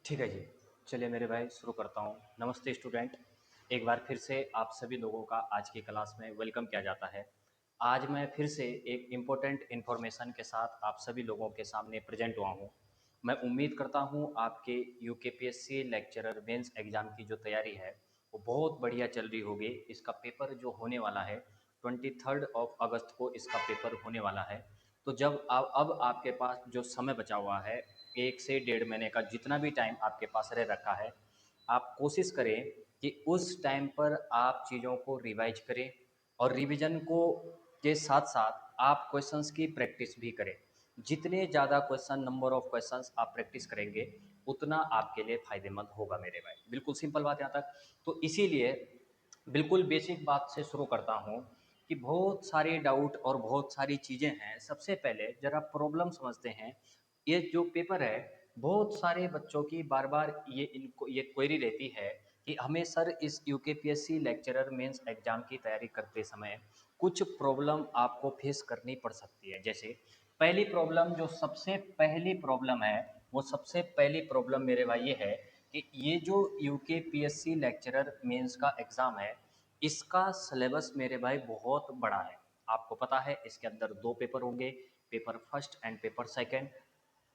ठीक है जी। चलिए मेरे भाई शुरू करता हूँ। नमस्ते स्टूडेंट, एक बार फिर से आप सभी लोगों का आज की क्लास में वेलकम किया जाता है। आज मैं फिर से एक इम्पोर्टेंट इन्फॉर्मेशन के साथ आप सभी लोगों के सामने प्रेजेंट हुआ हूँ। मैं उम्मीद करता हूँ आपके यूकेपीएससी लेक्चरर मेंस एग्ज़ाम की जो तैयारी है वो बहुत बढ़िया चल रही होगी। इसका पेपर जो होने वाला है 23 को इसका पेपर होने वाला है। तो जब अब आपके पास जो समय बचा हुआ है 1 से 1.5 महीने का, जितना भी टाइम आपके पास रह रखा है, आप कोशिश करें कि उस टाइम पर आप चीज़ों को रिवाइज करें और रिवीजन को के साथ साथ आप क्वेश्चंस की प्रैक्टिस भी करें। जितने ज़्यादा क्वेश्चन, नंबर ऑफ क्वेश्चंस आप प्रैक्टिस करेंगे उतना आपके लिए फ़ायदेमंद होगा मेरे भाई। बिल्कुल सिंपल बात यहाँ तक। तो इसीलिए बिल्कुल बेसिक बात से शुरू करता हूँ कि बहुत सारे डाउट और बहुत सारी चीज़ें हैं। सबसे पहले ज़रा प्रॉब्लम समझते हैं। ये जो पेपर है, बहुत सारे बच्चों की बार बार ये क्वेरी रहती है कि हमें सर इस यूकेपीएससी लेक्चरर मेंस एग्ज़ाम की तैयारी करते समय कुछ प्रॉब्लम आपको फेस करनी पड़ सकती है। जैसे पहली प्रॉब्लम, जो सबसे पहली प्रॉब्लम है, वो सबसे पहली प्रॉब्लम मेरे भाई ये है कि ये जो यूकेपीएससी लेक्चरर मेंस का एग्ज़ाम है, इसका सिलेबस मेरे भाई बहुत बड़ा है। आपको पता है इसके अंदर 2 पेपर होंगे, paper first and paper second.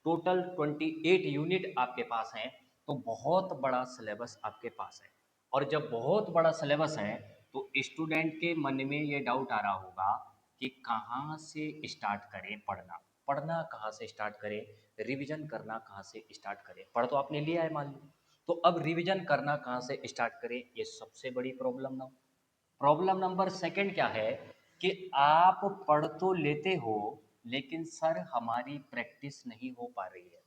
Total 28 unit आपके पास हैं। तो बहुत बड़ा सिलेबस आपके पास है। और जब बहुत बड़ा सिलेबस है तो स्टूडेंट के मन में ये डाउट आ रहा होगा कि कहाँ से स्टार्ट करें पढ़ना, पढ़ना कहाँ से स्टार्ट करें, रिवीजन करना कहाँ से स्टार्ट करें। पढ़ तो आपने लिया है मान लो, तो अब रिवीजन करना कहाँ से स्टार्ट करें, ये सबसे बड़ी प्रॉब्लम ना। प्रॉब्लम नंबर सेकंड क्या है कि आप पढ़ तो लेते हो लेकिन सर हमारी प्रैक्टिस नहीं हो पा रही है।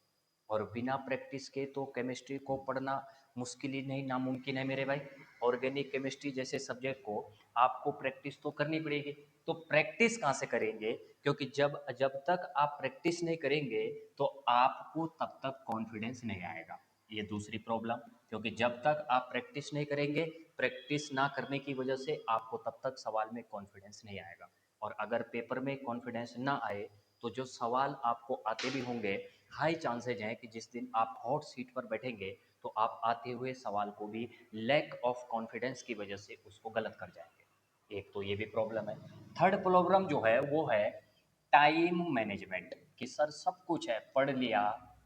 और बिना प्रैक्टिस के तो केमिस्ट्री को पढ़ना मुश्किल ही नहीं, नामुमकिन है मेरे भाई। ऑर्गेनिक केमिस्ट्री जैसे सब्जेक्ट को आपको प्रैक्टिस तो करनी पड़ेगी। तो प्रैक्टिस कहाँ से करेंगे, क्योंकि जब जब तक आप प्रैक्टिस नहीं करेंगे तो आपको तब तक कॉन्फिडेंस नहीं आएगा। ये दूसरी प्रॉब्लम, क्योंकि जब तक आप प्रैक्टिस नहीं करेंगे, प्रैक्टिस ना करने की वजह से आपको तब तक सवाल में कॉन्फिडेंस नहीं आएगा। और अगर पेपर में कॉन्फिडेंस ना आए तो जो सवाल आपको आते भी होंगे, हाई चांसेज हैं कि जिस दिन आप हॉट सीट पर बैठेंगे तो आप आते हुए सवाल को भी लैक ऑफ कॉन्फिडेंस की वजह से उसको गलत कर जाएंगे। एक तो ये भी प्रॉब्लम है। थर्ड प्रॉब्लम जो है वो है टाइम मैनेजमेंट, कि सर सब कुछ है, पढ़ लिया,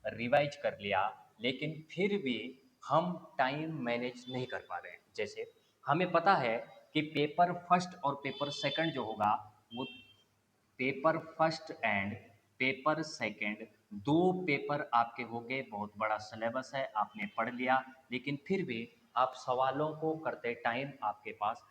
रिवाइज कर लिया, लेकिन फिर भी हम टाइम मैनेज नहीं कर पा रहे हैं। जैसे हमें पता है कि पेपर फर्स्ट और पेपर सेकंड जो होगा वो, paper first and paper second, 2 paper आपके हो गए, बहुत बड़ा सिलेबस है, आपने पढ़ लिया, लेकिन फिर भी आप सवालों को करते टाइम आपके पास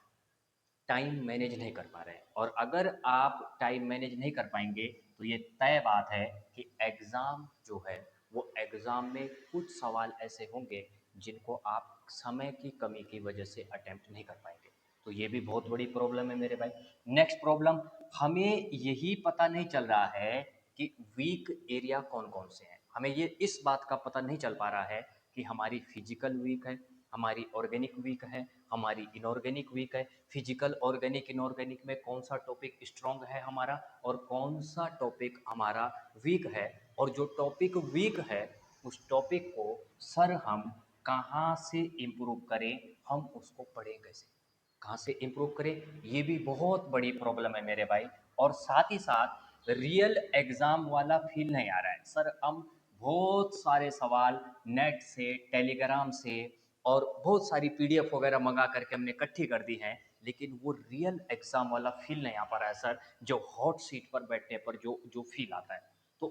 टाइम मैनेज नहीं कर पा रहे हैं। और अगर आप टाइम मैनेज नहीं कर पाएंगे तो ये तय बात है कि एग्ज़ाम जो है वो एग्ज़ाम में कुछ सवाल ऐसे होंगे जिनको आप समय की कमी की वजह से अटेम्प्ट नहीं कर पाएंगे। तो ये भी बहुत बड़ी प्रॉब्लम है मेरे भाई। नेक्स्ट प्रॉब्लम, हमें यही पता नहीं चल रहा है कि वीक एरिया कौन कौन से हैं। हमें ये इस बात का पता नहीं चल पा रहा है कि हमारी फिजिकल वीक है, हमारी ऑर्गेनिक वीक है, हमारी इनऑर्गेनिक वीक है। फिजिकल, ऑर्गेनिक, इनऑर्गेनिक में कौन सा टॉपिक स्ट्रॉन्ग है हमारा और कौन सा टॉपिक हमारा वीक है। और जो टॉपिक वीक है उस टॉपिक को सर हम कहाँ से इम्प्रूव करें, हम उसको पढ़ें कैसे, कहाँ से इम्प्रूव करें, ये भी बहुत बड़ी प्रॉब्लम है मेरे भाई। और साथ ही साथ रियल एग्ज़ाम वाला फील नहीं आ रहा है। सर हम बहुत सारे सवाल नेट से, टेलीग्राम से और बहुत सारी पीडीएफ वगैरह मंगा करके हमने इकट्ठी कर दी हैं, लेकिन वो रियल एग्ज़ाम वाला फील नहीं आ पा रहा है सर, जो हॉट सीट पर बैठने पर जो जो फील आता है। तो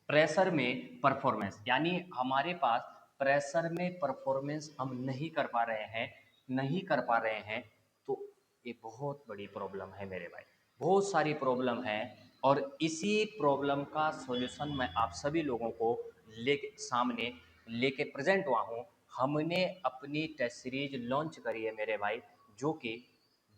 प्रेशर में परफॉर्मेंस, यानी हमारे पास प्रेशर में परफॉर्मेंस हम नहीं कर पा रहे हैं, नहीं कर पा रहे हैं। तो ये बहुत बड़ी प्रॉब्लम है मेरे भाई, बहुत सारी प्रॉब्लम है। और इसी प्रॉब्लम का सॉल्यूशन मैं आप सभी लोगों को सामने लेके प्रेजेंट हुआ हूँ। हमने अपनी टेस्ट सीरीज लॉन्च करी है मेरे भाई, जो कि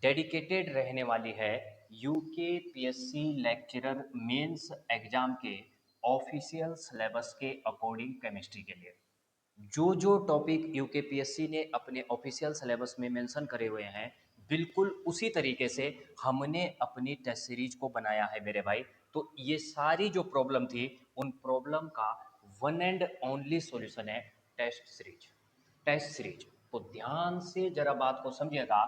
डेडिकेटेड रहने वाली है यूकेपीएससी लेक्चरर मेंस एग्जाम के ऑफिशियल सिलेबस के अकॉर्डिंग केमिस्ट्री के लिए। जो जो टॉपिक यूकेपीएससी ने अपने ऑफिशियल सिलेबस में मेंशन करे हुए हैं, बिल्कुल उसी तरीके से हमने अपनी टेस्ट सीरीज को बनाया है मेरे भाई। तो ये सारी जो प्रॉब्लम थी उन प्रॉब्लम का वन एंड ओनली सॉल्यूशन है टेस्ट सीरीज। टेस्ट सीरीज तो ध्यान से जरा बात को समझिएगा।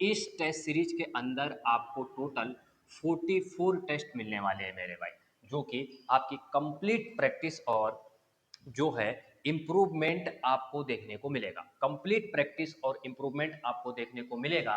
इस टेस्ट सीरीज के अंदर आपको टोटल 44 टेस्ट मिलने वाले हैं मेरे भाई, जो कि आपकी कंप्लीट प्रैक्टिस और जो है इम्प्रूवमेंट आपको देखने को मिलेगा। कंप्लीट प्रैक्टिस और इम्प्रूवमेंट आपको देखने को मिलेगा,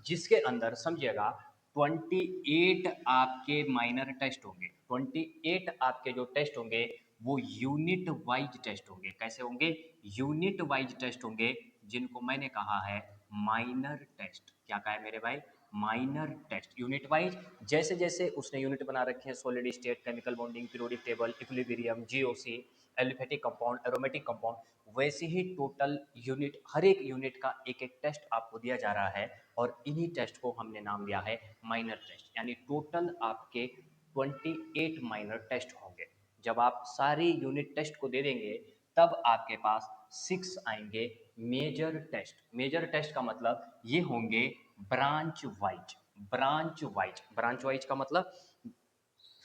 जिसके अंदर समझिएगा 28 आपके माइनर टेस्ट होंगे। 28 आपके जो टेस्ट होंगे वो यूनिट वाइज टेस्ट होंगे। कैसे होंगे? यूनिट वाइज टेस्ट होंगे, जिनको मैंने कहा है माइनर टेस्ट। क्या कहा है मेरे भाई? Minor test unit wise. जैसे जैसे उसने यूनिट बना रखे हैं, solid state, chemical bonding, periodic table, equilibrium, GOC, aliphatic compound, aromatic compound, वैसे ही टोटल यूनिट, हर एक यूनिट का एक एक टेस्ट आपको दिया जा रहा है और इन्हीं टेस्ट को हमने नाम दिया है माइनर टेस्ट। यानी टोटल आपके 28 माइनर टेस्ट होंगे। जब आप सारी यूनिट टेस्ट को दे देंगे तब आपके पास 6 आएंगे मेजर टेस्ट। मेजर टेस्ट का मतलब ये होंगे branch wise. Branch wise, branch wise का मतलब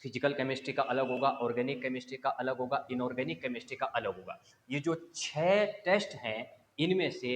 फिजिकल केमिस्ट्री का अलग होगा, ऑर्गेनिक केमिस्ट्री का अलग होगा, इनऑर्गेनिक केमिस्ट्री का अलग होगा। ये जो 6 टेस्ट हैं, इनमें से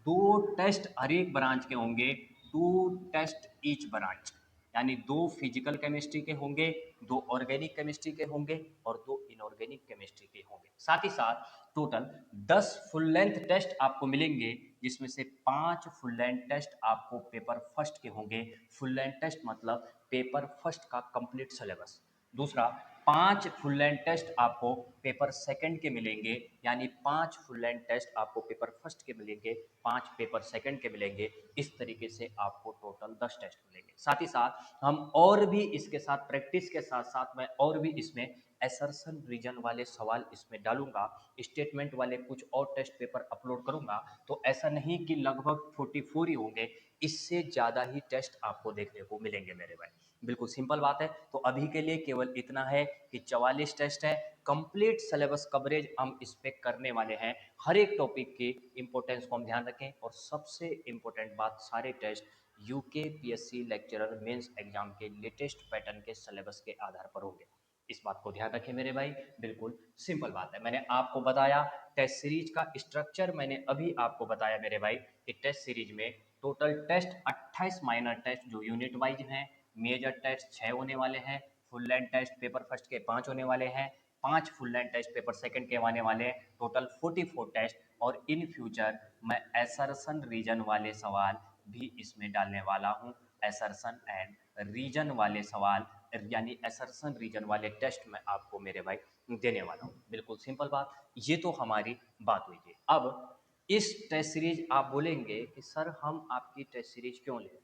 2 टेस्ट हर एक ब्रांच के होंगे, 2 टेस्ट ईच ब्रांच। यानी 2 फिजिकल केमिस्ट्री के होंगे, 2 ऑर्गेनिक केमिस्ट्री के होंगे और 2 इनऑर्गेनिक केमिस्ट्री के होंगे। साथ ही साथ टोटल 10 फुल लेंथ टेस्ट आपको मिलेंगे, जिसमें से 5 फुल लेंथ टेस्ट आपको पेपर फर्स्ट के होंगे। फुल लेंथ टेस्ट मतलब पेपर फर्स्ट का कंप्लीट सिलेबस। दूसरा, 5 फुल लेंथ टेस्ट आपको पेपर सेकंड के मिलेंगे, यानी 5 फुल लेंथ टेस्ट आपको पेपर फर्स्ट के मिलेंगे, 5 पेपर सेकंड के मिलेंगे। इस तरीके से आपको टोटल 10 टेस्ट मिलेंगे। साथ ही साथ हम और भी इसके साथ प्रैक्टिस के साथ साथ मैं और भी इसमें असर्शन रीजन वाले सवाल इसमें डालूंगा, स्टेटमेंट वाले कुछ और टेस्ट पेपर अपलोड करूंगा। तो ऐसा नहीं कि लगभग 44 ही होंगे, इससे ज़्यादा ही टेस्ट आपको देखने को मिलेंगे मेरे भाई। बिल्कुल सिंपल बात है। तो अभी के लिए केवल इतना है कि 44 टेस्ट है, कंप्लीट सिलेबस कवरेज हम इस पे करने वाले हैं। हर एक टॉपिक की इंपॉर्टेंस को हम ध्यान रखें और सबसे इंपॉर्टेंट बात, सारे test UKPSC lecturer mains exam के लेटेस्ट पैटर्न के सिलेबस के आधार पर होंगे। इस बात को ध्यान रखें मेरे भाई, बिल्कुल सिंपल बात है। मैंने आपको बताया टेस्ट सीरीज का स्ट्रक्चर, मैंने अभी आपको बताया मेरे भाई कि टेस्ट सीरीज में टोटल टेस्ट 28 माइनर टेस्ट जो यूनिट वाइज हैं, मेजर टेस्ट 6 होने वाले हैं, full length test paper first के 5 होने वाले हैं, 5 full length test paper second के आने वाले हैं, टोटल 44 टेस्ट। और इन फ्यूचर मैं असर्शन रीजन वाले सवाल भी इसमें डालने वाला हूँ। असर्शन एंड रीजन वाले सवाल, यानी असर्शन रीजन वाले टेस्ट मैं आपको मेरे भाई देने वाला हूँ। बिल्कुल सिंपल बात, ये तो हमारी बात हुई थी। अब इस टेस्ट सीरीज आप बोलेंगे कि सर हम आपकी टेस्ट सीरीज क्यों लें?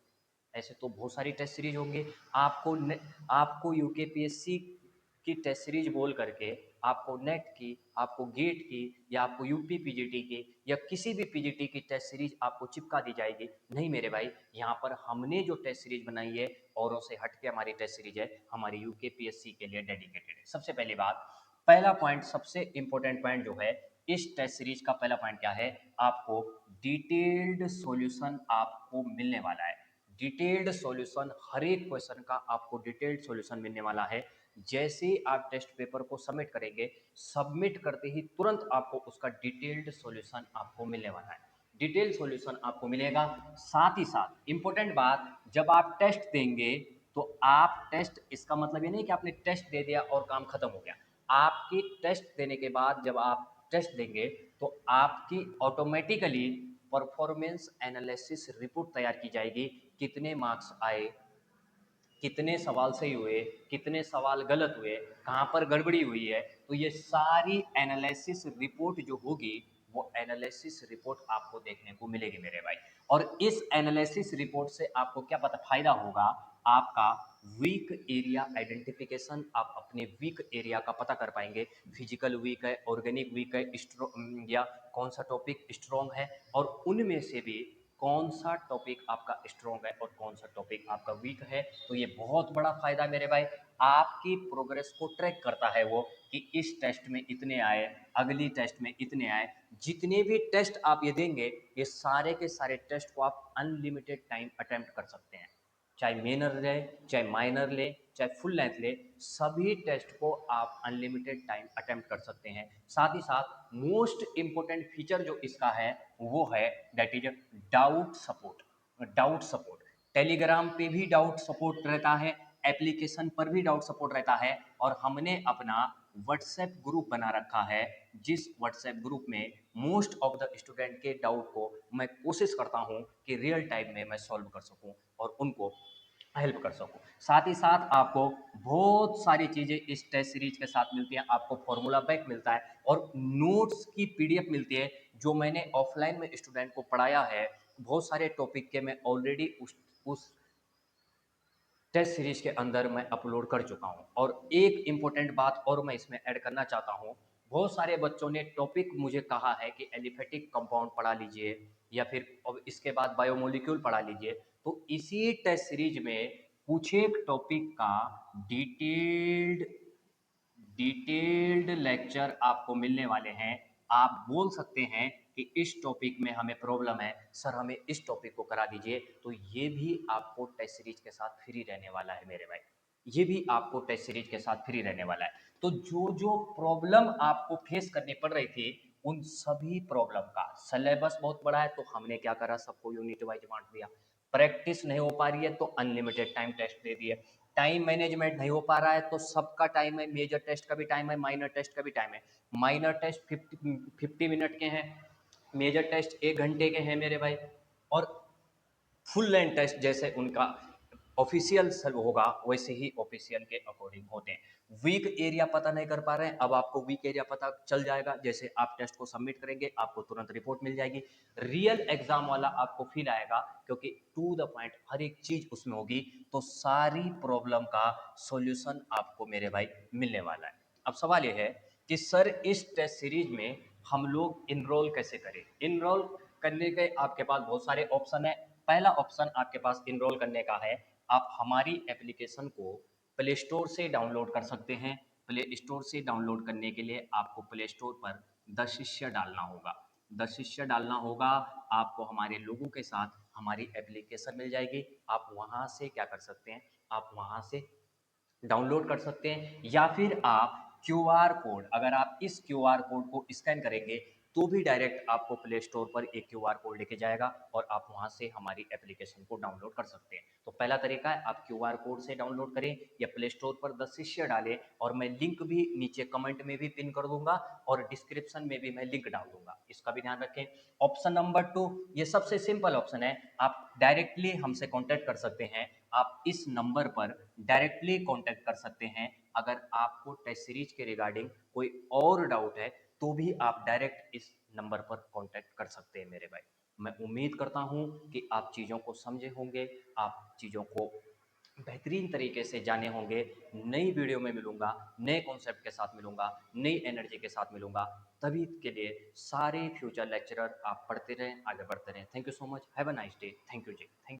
ऐसे तो बहुत सारी टेस्ट सीरीज होंगे। आपको यूकेपीएससी की टेस्ट सीरीज बोल करके आपको नेट की, आपको गेट की, या आपको यूपी पीजीटी की, या किसी भी पीजीटी की टेस्ट सीरीज आपको चिपका दी जाएगी। नहीं मेरे भाई, यहाँ पर हमने जो टेस्ट सीरीज बनाई है औरों से हटके हमारी टेस्ट सीरीज है, हमारी यूकेपीएससी के लिए डेडिकेटेड है। सबसे पहली बात, पहला पॉइंट, सबसे इंपॉर्टेंट पॉइंट जो है इस टेस्ट सीरीज का, पहला पॉइंट क्या है? आपको डिटेल्ड सॉल्यूशन आपको मिलने वाला है। डिटेल्ड सॉल्यूशन, हर एक क्वेश्चन का आपको डिटेल्ड सॉल्यूशन मिलने वाला है। जैसे ही आप टेस्ट पेपर को सबमिट करेंगे, सबमिट करते ही तुरंत आपको उसका डिटेल्ड सॉल्यूशन आपको मिलने वाला है। डिटेल्ड सॉल्यूशन आपको मिलेगा। साथ ही साथ इंपॉर्टेंट बात, जब आप टेस्ट देंगे तो आप टेस्ट, इसका मतलब ये नहीं कि आपने टेस्ट दे दिया और काम खत्म हो गया। आपकी टेस्ट देने के बाद जब आप टेस्ट देंगे तो आपकी ऑटोमेटिकली परफॉर्मेंस एनालिसिस रिपोर्ट तैयार की जाएगी। कितने मार्क्स आए, कितने सवाल सही हुए, कितने सवाल गलत हुए, कहाँ पर गड़बड़ी हुई है, तो ये सारी एनालिसिस रिपोर्ट जो होगी, वो एनालिसिस रिपोर्ट आपको देखने को मिलेगी मेरे भाई। और इस एनालिसिस रिपोर्ट से आपको क्या पता फायदा होगा? आपका वीक एरिया आइडेंटिफिकेशन, आप अपने वीक एरिया का पता कर पाएंगे। फिजिकल वीक है, ऑर्गेनिक वीक है, या कौन सा टॉपिक स्ट्रॉन्ग है, और उनमें से भी कौन सा टॉपिक आपका स्ट्रॉन्ग है और कौन सा टॉपिक आपका वीक है। तो ये बहुत बड़ा फायदा मेरे भाई, आपकी प्रोग्रेस को ट्रैक करता है वो, कि इस टेस्ट में इतने आए, अगली टेस्ट में इतने आए। जितने भी टेस्ट आप ये देंगे, ये सारे के सारे टेस्ट को आप अनलिमिटेड टाइम अटेम्प्ट कर सकते हैं। चाहे मेनर ले, चाहे माइनर ले, चाहे फुल लेंथ ले, सभी टेस्ट को आप अनलिमिटेड टाइम अटेम्प्ट कर सकते हैं। साथ ही साथ मोस्ट इंपॉर्टेंट फीचर जो इसका है वो है that is doubt support. Doubt support Telegram पे भी डाउट सपोर्ट रहता है, एप्लीकेशन पर भी डाउट सपोर्ट रहता है, और हमने अपना व्हाट्सएप ग्रुप बना रखा है, जिस व्हाट्सएप ग्रुप में मोस्ट ऑफ द स्टूडेंट के डाउट को मैं कोशिश करता हूं कि रियल टाइम में मैं सॉल्व कर सकूं और उनको हेल्प कर सकूं। साथ ही साथ आपको बहुत सारी चीज़ें इस टेस्ट सीरीज के साथ मिलती हैं। आपको फॉर्मूला पैक मिलता है और नोट्स की पीडीएफ मिलती है, जो मैंने ऑफलाइन में स्टूडेंट को पढ़ाया है। बहुत सारे टॉपिक के मैं ऑलरेडी उस टेस्ट सीरीज के अंदर मैं अपलोड कर चुका हूं। और एक इम्पोर्टेंट बात और मैं इसमें ऐड करना चाहता हूं, बहुत सारे बच्चों ने टॉपिक मुझे कहा है कि एलिफेटिक कंपाउंड पढ़ा लीजिए या फिर अब इसके बाद बायोमोलिक्यूल पढ़ा लीजिए। तो इसी टेस्ट सीरीज में कुछ एक टॉपिक का डिटेल्ड डिटेल्ड लेक्चर आपको मिलने वाले हैं। आप बोल सकते हैं कि इस टॉपिक में हमें प्रॉब्लम है सर, हमें इस टॉपिक को करा दीजिए, तो ये भी आपको टेस्ट सीरीज के साथ फ्री रहने वाला है मेरे भाई। ये भी आपको टेस्ट सीरीज के साथ फ्री रहने वाला है। तो जो जो प्रॉब्लम आपको फेस करनी पड़ रही थी, उन सभी प्रॉब्लम का सिलेबस बहुत बड़ा है, तो हमने क्या करा, सबको यूनिट वाइज बांट दिया। प्रैक्टिस नहीं हो पा रही है तो अनलिमिटेड टाइम टेस्ट दे दिए। टाइम मैनेजमेंट नहीं हो पा रहा है तो सबका टाइम है, मेजर टेस्ट का भी टाइम है, माइनर टेस्ट का भी टाइम है। माइनर टेस्ट 50 मिनट के हैं, मेजर टेस्ट 1 घंटे के हैं मेरे भाई। और फुल लेंथ टेस्ट जैसे उनका ऑफिशियल होगा वैसे ही ऑफिशियल के अकॉर्डिंग होते हैं। वीक एरिया पता नहीं कर पा रहे हैं, अब आपको वीक एरिया पता चल जाएगा। जैसे आप टेस्ट को सबमिट करेंगे आपको तुरंत रिपोर्ट मिल जाएगी। रियल एग्जाम वाला आपको फील आएगा, क्योंकि टू द पॉइंट हर एक चीज उसमें होगी, तो सारी प्रॉब्लम का सॉल्यूशन आपको मेरे भाई मिलने वाला है। अब सवाल यह है कि सर इस टेस्ट सीरीज में हम लोग इनरोल कैसे करें। इनरोल करने के आपके पास बहुत सारे ऑप्शन है। पहला ऑप्शन आपके पास इनरोल करने का है, आप हमारी एप्लीकेशन को प्ले स्टोर से डाउनलोड कर सकते हैं। प्ले स्टोर से डाउनलोड करने के लिए आपको प्ले स्टोर पर द शिष्य डालना होगा। द शिष्य डालना होगा, आपको हमारे लोगों के साथ हमारी एप्लीकेशन मिल जाएगी। आप वहां से क्या कर सकते हैं, आप वहां से डाउनलोड कर सकते हैं, या फिर आप क्यूआर कोड, अगर आप इस क्यूआर कोड को स्कैन करेंगे तो भी डायरेक्ट आपको प्ले स्टोर पर एक क्यूआर कोड लेके जाएगा और आप वहां से हमारी एप्लीकेशन को डाउनलोड कर सकते हैं। तो पहला तरीका है, आप क्यूआर कोड से डाउनलोड करें या प्ले स्टोर पर द शिष्य डालें, और मैं लिंक भी नीचे कमेंट में भी पिन कर दूंगा और डिस्क्रिप्शन में भी मैं लिंक डाल दूंगा, इसका भी ध्यान रखें। ऑप्शन नंबर 2, ये सबसे सिंपल ऑप्शन है, आप डायरेक्टली हमसे कॉन्टैक्ट कर सकते हैं। आप इस नंबर पर डायरेक्टली कांटेक्ट कर सकते हैं। अगर आपको टेस्ट सीरीज के रिगार्डिंग कोई और डाउट है तो भी आप डायरेक्ट इस नंबर पर कांटेक्ट कर सकते हैं मेरे भाई। मैं उम्मीद करता हूं कि आप चीज़ों को समझे होंगे, आप चीज़ों को बेहतरीन तरीके से जाने होंगे। नई वीडियो में मिलूंगा, नए कॉन्सेप्ट के साथ मिलूंगा, नई एनर्जी के साथ मिलूंगा। तभी के लिए सारे फ्यूचर लेक्चरर आप पढ़ते रहें, आगे बढ़ते रहें। Thank you so much, have a nice day. Thank you जी, थैंक